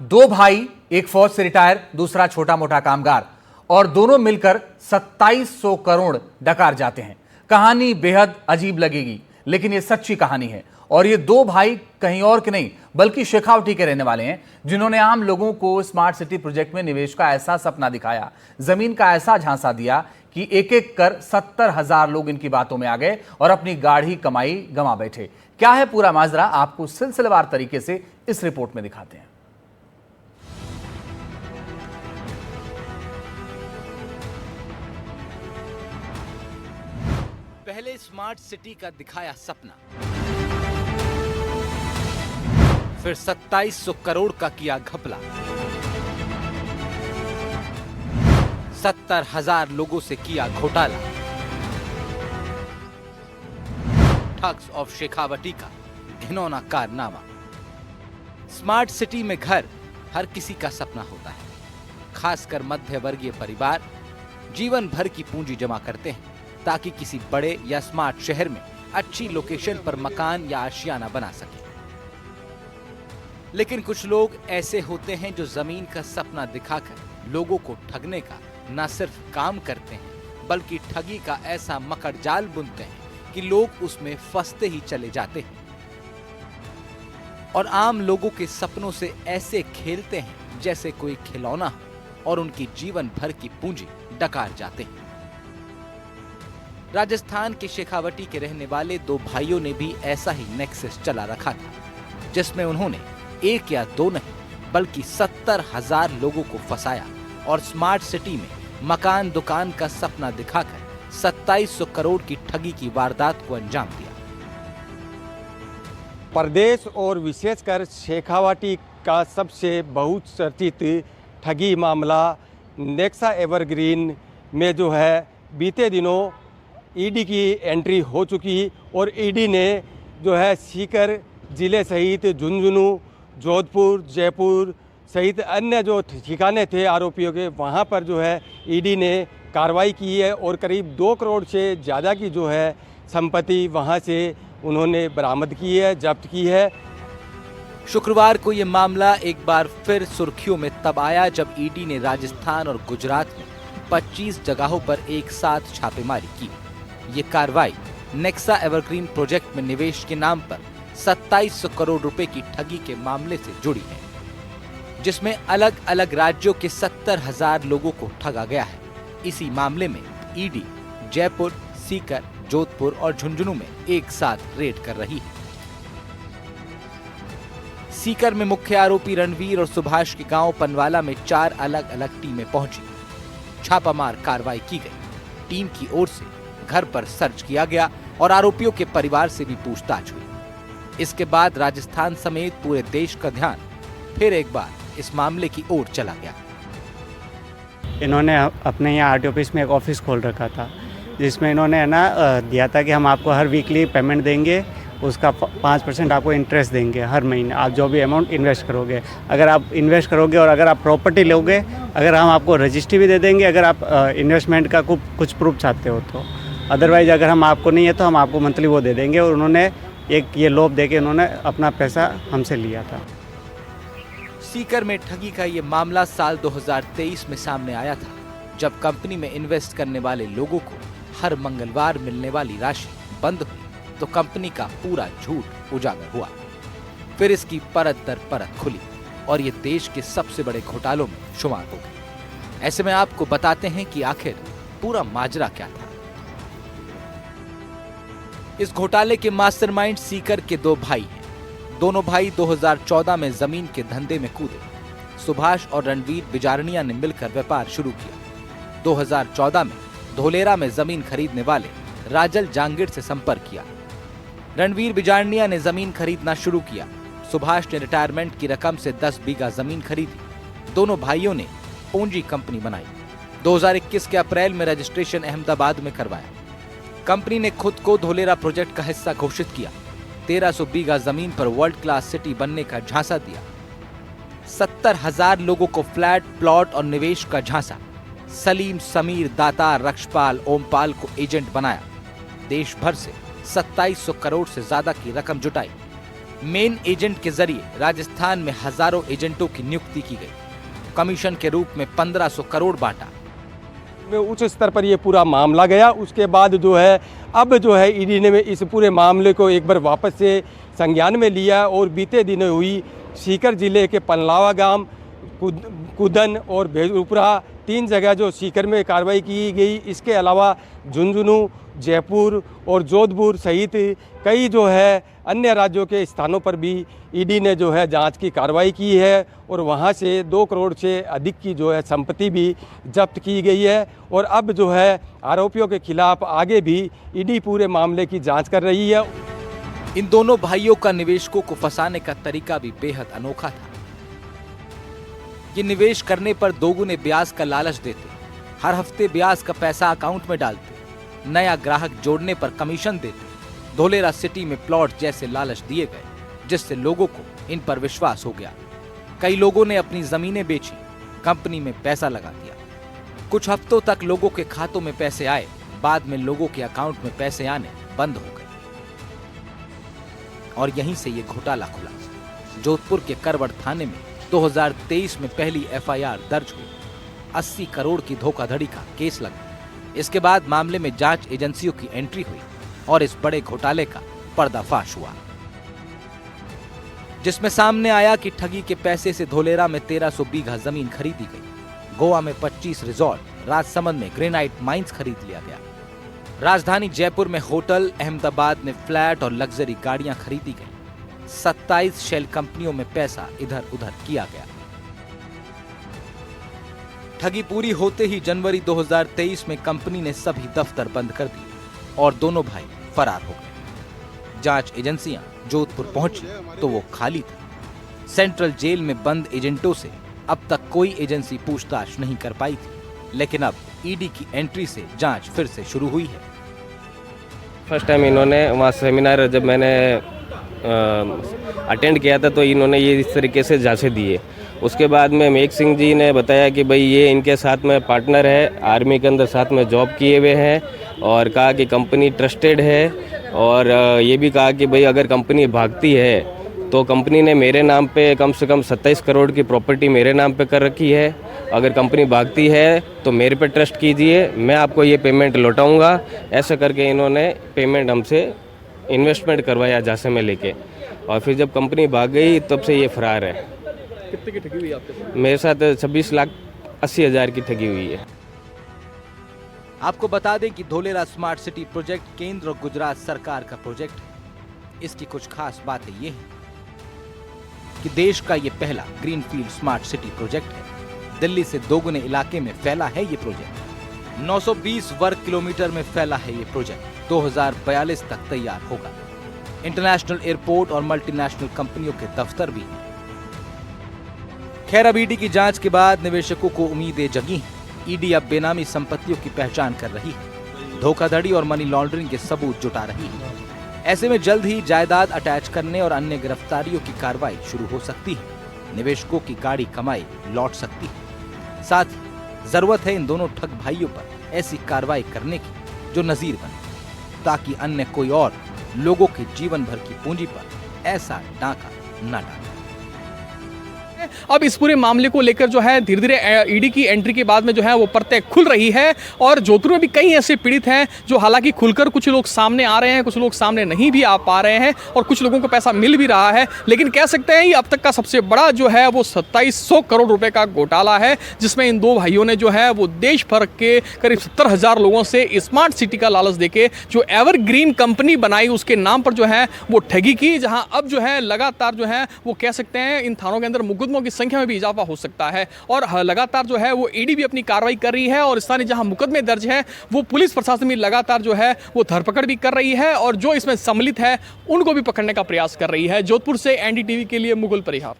दो भाई, एक फौज से रिटायर, दूसरा छोटा मोटा कामगार, और दोनों मिलकर 2700 करोड़ डकार जाते हैं। कहानी बेहद अजीब लगेगी, लेकिन यह सच्ची कहानी है। और ये दो भाई कहीं और के नहीं बल्कि शेखावटी के रहने वाले हैं, जिन्होंने आम लोगों को स्मार्ट सिटी प्रोजेक्ट में निवेश का ऐसा सपना दिखाया, जमीन का ऐसा झांसा दिया कि एक एक कर 70,000 लोग इनकी बातों में आ गए और अपनी गाढ़ी कमाई गंवा बैठे। क्या है पूरा माजरा, आपको सिलसिलेवार तरीके से इस रिपोर्ट में दिखाते हैं। पहले स्मार्ट सिटी का दिखाया सपना, फिर 2700 करोड़ का किया घपला, 70,000 लोगों से किया घोटाला। ठग्स ऑफ शेखावटी का घिनौना कारनामा। स्मार्ट सिटी में घर हर किसी का सपना होता है, खासकर मध्य वर्गीय परिवार जीवन भर की पूंजी जमा करते हैं ताकि किसी बड़े या स्मार्ट शहर में अच्छी लोकेशन पर मकान या आशियाना बना सके। लेकिन कुछ लोग ऐसे होते हैं जो जमीन का सपना दिखाकर लोगों को ठगने का न सिर्फ काम करते हैं, बल्कि ठगी का ऐसा मकड़जाल बुनते हैं कि लोग उसमें फंसते ही चले जाते हैं और आम लोगों के सपनों से ऐसे खेलते हैं जैसे कोई खिलौना हो और उनकी जीवन भर की पूंजी डकार जाते हैं। राजस्थान के शेखावटी के रहने वाले दो भाइयों ने भी ऐसा ही नेक्सस चला रखा था, जिसमें उन्होंने एक या दो नहीं बल्कि 70,000 लोगों को फंसाया और स्मार्ट सिटी में मकान दुकान का सपना दिखाकर 2700 करोड़ की ठगी की वारदात को अंजाम दिया। प्रदेश और विशेषकर शेखावटी का सबसे बहुचर्चित ठगी मामला नेक्सा एवरग्रीन में जो है बीते दिनों ईडी की एंट्री हो चुकी और ईडी ने जो है सीकर जिले सहित झुंझुनू, जोधपुर, जयपुर सहित अन्य जो ठिकाने थे आरोपियों के, वहां पर जो है ईडी ने कार्रवाई की है और करीब 2 करोड़ से ज़्यादा की जो है संपत्ति वहां से उन्होंने बरामद की है, जब्त की है। शुक्रवार को यह मामला एक बार फिर सुर्खियों में तब आया जब ईडी ने राजस्थान और गुजरात में 25 जगहों पर एक साथ छापेमारी की। ये कार्रवाई नेक्सा एवरग्रीन प्रोजेक्ट में निवेश के नाम पर 2700 करोड़ रुपए की ठगी के मामले से जुड़ी है, जिसमें अलग अलग राज्यों के 70,000 लोगों को ठगा गया है। इसी मामले में ईडी जयपुर, सीकर, जोधपुर और झुंझुनू में एक साथ रेड कर रही है। सीकर में मुख्य आरोपी रणवीर और सुभाष के गांव पनवाला में 4 अलग अलग टीमें पहुंची। छापामार कार्रवाई की गई। टीम की ओर से घर पर सर्च किया गया और आरोपियों के परिवार से भी पूछताछ हुई। इसके बाद राजस्थान समेत पूरे देश का ध्यान फिर एक बार इस मामले की ओर चला गया। इन्होंने अपने यहाँ आरटीओ ऑफिस में एक ऑफिस खोल रखा था, जिसमें इन्होंने दिया था कि हम आपको हर वीकली पेमेंट देंगे, उसका 5% आपको इंटरेस्ट देंगे हर महीने, आप जो भी अमाउंट इन्वेस्ट करोगे। अगर आप इन्वेस्ट करोगे और अगर आप प्रॉपर्टी लोगे, अगर हम आपको रजिस्ट्री भी दे देंगे, अगर आप इन्वेस्टमेंट का कुछ प्रूफ चाहते हो तो। अदरवाइज अगर हम आपको नहीं है तो हम आपको मंथली वो दे देंगे। और उन्होंने एक ये लोभ दे के उन्होंने अपना पैसा हमसे लिया था। सीकर में ठगी का ये मामला साल 2023 में सामने आया था, जब कंपनी में इन्वेस्ट करने वाले लोगों को हर मंगलवार मिलने वाली राशि बंद हुई तो कंपनी का पूरा झूठ उजागर हुआ। फिर इसकी परत दर परत खुली और ये देश के सबसे बड़े घोटालों में शुमार हो गई। ऐसे में आपको बताते हैं कि आखिर पूरा माजरा क्या था। इस घोटाले के मास्टरमाइंड सीकर के दो भाई हैं। दोनों भाई 2014 में जमीन के धंधे में कूदे। सुभाष और रणवीर बिजारनिया ने मिलकर व्यापार शुरू किया। 2014 में धोलेरा में जमीन खरीदने वाले राजल जांगीर से संपर्क किया। रणवीर बिजारनिया ने जमीन खरीदना शुरू किया। सुभाष ने रिटायरमेंट की रकम से 10 बीघा जमीन खरीदी। दोनों भाइयों ने पूंजी कंपनी बनाई। 2021 के अप्रैल में रजिस्ट्रेशन अहमदाबाद में करवाया। कंपनी ने खुद को धोलेरा प्रोजेक्ट का हिस्सा घोषित किया। 1300 बीघा जमीन पर वर्ल्ड क्लास सिटी बनने का झांसा दिया। 70,000 लोगों को फ्लैट, प्लॉट और निवेश का झांसा। सलीम, समीर, दातार, रक्षपाल, ओमपाल को एजेंट बनाया। देश भर से 2700 करोड़ से ज्यादा की रकम जुटाई। मेन एजेंट के जरिए राजस्थान में हजारों एजेंटों की नियुक्ति की गई। कमीशन के रूप में 1500 करोड़ बांटा। में उच्च स्तर पर ये पूरा मामला गया। उसके बाद जो है अब जो है ईडी ने इस पूरे मामले को एक बार वापस से संज्ञान में लिया और बीते दिनों हुई सीकर जिले के पनलावा गांव, कुदन और भेजपुरा 3 जगह जो सीकर में कार्रवाई की गई। इसके अलावा झुंझुनू, जयपुर और जोधपुर सहित कई जो है अन्य राज्यों के स्थानों पर भी ईडी ने जो है जांच की कार्रवाई की है और वहां से 2 करोड़ से अधिक की जो है संपत्ति भी जब्त की गई है। और अब जो है आरोपियों के खिलाफ आगे भी ईडी पूरे मामले की जांच कर रही है। इन दोनों भाइयों का निवेशकों को फंसाने का तरीका भी बेहद अनोखा था। ये निवेश करने पर दोगुने ब्याज का लालच देते, हर हफ्ते ब्याज का पैसा अकाउंट में डालते, नया ग्राहक जोड़ने पर कमीशन देते। धोलेरा सिटी में प्लॉट जैसे लालच दिए गए, जिससे लोगों को इन पर विश्वास हो गया। कई लोगों ने अपनी जमीनें बेची, कंपनी में पैसा लगा दिया। कुछ हफ्तों तक लोगों के खातों में पैसे आए, बाद में लोगों के अकाउंट में पैसे आने बंद हो गए और यहीं से ये घोटाला खुला। जोधपुर के करवड़ थाने में 2023 में पहली एफआईआर दर्ज हुई। 80 करोड़ की धोखाधड़ी का केस लगा। इसके बाद मामले में जांच एजेंसियों की एंट्री हुई और इस बड़े घोटाले का पर्दाफाश हुआ, जिसमें सामने आया कि ठगी के पैसे से धोलेरा में 1300 बीघा जमीन खरीदी गई, गोवा में 25 रिजॉर्ट, राजसमंद में ग्रेनाइट माइंस खरीद लिया गया, राजधानी जयपुर में होटल, अहमदाबाद में फ्लैट और लग्जरी गाड़ियां खरीदी गई, 27 शेल कंपनियों में पैसा इधर उधर किया गया। ठगी पूरी होते ही जनवरी 2023 में कंपनी ने सभी दफ्तर बंद कर दिए और दोनों भाई फरार हो गए। जांच एजेंसियां जोधपुर पहुंची तो वो खाली था। सेंट्रल जेल में बंद एजेंटों से अब तक कोई एजेंसी पूछताछ नहीं कर पाई थी, लेकिन अब ईडी की एंट्री से जांच फिर से शुरू हुई है। फर्स्ट टाइम इन्होंने वहाँ सेमिनार जब मैंने अटेंड किया था तो इन्होंने ये इस तरीके से जांचें दिए। उसके बाद में मेघ सिंह जी ने बताया कि भाई ये इनके साथ में पार्टनर है, आर्मी के अंदर साथ में जॉब किए हुए हैं और कहा कि कंपनी ट्रस्टेड है। और ये भी कहा कि भाई अगर कंपनी भागती है तो कंपनी ने मेरे नाम पे कम से कम 27 करोड़ की प्रॉपर्टी मेरे नाम पे कर रखी है। अगर कंपनी भागती है तो मेरे पे ट्रस्ट कीजिए, मैं आपको ये पेमेंट लौटाऊंगा। ऐसा करके इन्होंने पेमेंट हमसे इन्वेस्टमेंट करवाया जासे में लेके, और फिर जब कंपनी भाग गई तब से ये फरार है। कितने की ठगी हुई आपके साथ? मेरे साथ 26,80,000 की ठगी हुई है। आपको बता दें कि धोलेरा स्मार्ट सिटी प्रोजेक्ट केंद्र और गुजरात सरकार का प्रोजेक्ट है। इसकी कुछ खास बातें ये हैं कि देश का ये पहला ग्रीनफील्ड स्मार्ट सिटी प्रोजेक्ट है। दिल्ली से दोगुने इलाके में फैला है ये प्रोजेक्ट। 920 वर्ग किलोमीटर में फैला है ये प्रोजेक्ट। 2042 तक तैयार होगा। इंटरनेशनल एयरपोर्ट और मल्टीनेशनल कंपनियों के दफ्तर भी हैं। खैर, अब ईडी की जांच के बाद निवेशकों को उम्मीदें जगी हैं। ईडी अब बेनामी संपत्तियों की पहचान कर रही है, धोखाधड़ी और मनी लॉन्ड्रिंग के सबूत जुटा रही है। ऐसे में जल्द ही जायदाद अटैच करने और अन्य गिरफ्तारियों की कार्रवाई शुरू हो सकती है। निवेशकों की गाड़ी कमाई लौट सकती है। साथ ही जरूरत है इन दोनों ठग भाइयों पर ऐसी कार्रवाई करने की जो नजीर बने, ताकि अन्य कोई और लोगों के जीवन भर की पूंजी पर ऐसा डाका न डाले। अब इस पूरे मामले को लेकर जो है धीरे धीरे ईडी की एंट्री के बाद में जो है वो परतें खुल रही है और जोधपुर में भी कई ऐसे पीड़ित हैं जो हालांकि खुलकर कुछ लोग सामने आ रहे हैं, कुछ लोग सामने नहीं भी आ पा रहे हैं और कुछ लोगों को पैसा मिल भी रहा है। लेकिन कह सकते हैं ये अब तक का सबसे बड़ा जो है वो 2700 करोड़ रुपए का घोटाला है, जिसमें इन दो भाइयों ने जो है वो देश भर के करीब 70,000 लोगों से स्मार्ट सिटी का लालच देके जो एवरग्रीन कंपनी बनाई उसके नाम पर जो है वो ठगी की, जहां अब जो है लगातार जो है वो कह सकते हैं इन थानों के अंदर मुकदमों की संख्या में भी इजाफा हो सकता है। और लगातार जो है वो ईडी भी अपनी कार्रवाई कर रही है और स्थानीय जहां मुकदमे दर्ज है वो पुलिस प्रशासन भी लगातार जो है वो धरपकड़ भी कर रही है और जो इसमें सम्मिलित है उनको भी पकड़ने का प्रयास कर रही है। जोधपुर से एनडीटीवी के लिए मुकुल परिहार।